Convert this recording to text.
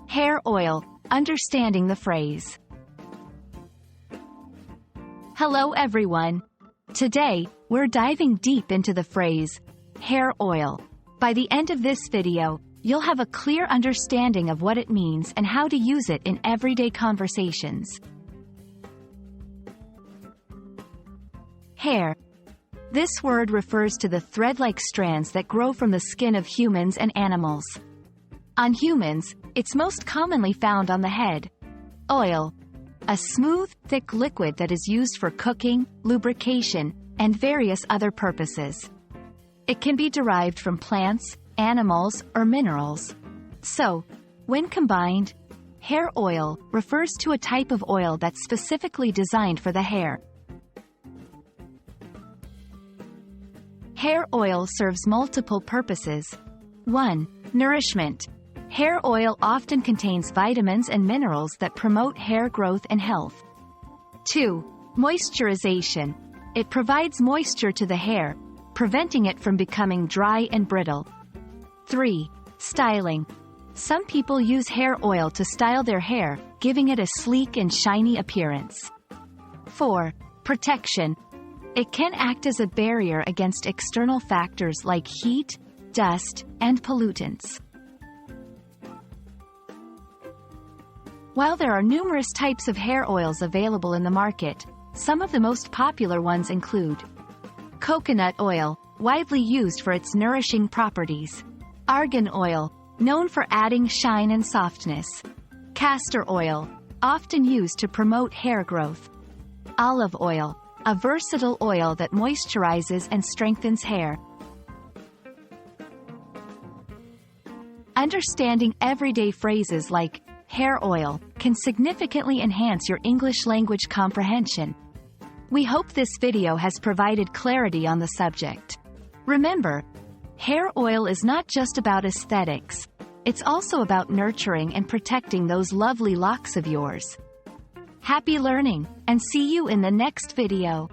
Hair oil, understanding the phrase. Hello everyone. Today, we're diving deep into the phrase, hair oil. By the end of this video, you'll have a clear understanding of what it means and how to use it in everyday conversations. Hair. This word refers to the thread-like strands that grow from the skin of humans and animals. On humans, it's most commonly found on the head. Oil. A smooth, thick liquid that is used for cooking, lubrication, and various other purposes. It can be derived from plants, animals, or minerals. So, when combined, hair oil refers to a type of oil that's specifically designed for the hair. Hair oil serves multiple purposes. 1. Nourishment. Hair oil often contains vitamins and minerals that promote hair growth and health. 2. Moisturization. It provides moisture to the hair, preventing it from becoming dry and brittle. 3. Styling. Some people use hair oil to style their hair, giving it a sleek and shiny appearance. 4. Protection. It can act as a barrier against external factors like heat, dust, and pollutants. While there are numerous types of hair oils available in the market, some of the most popular ones include coconut oil, widely used for its nourishing properties. Argan oil, known for adding shine and softness. Castor oil, often used to promote hair growth. Olive oil, a versatile oil that moisturizes and strengthens hair. Understanding everyday phrases like hair oil can significantly enhance your English language comprehension. We hope this video has provided clarity on the subject. Remember, hair oil is not just about aesthetics. It's also about nurturing and protecting those lovely locks of yours. Happy learning, and see you in the next video.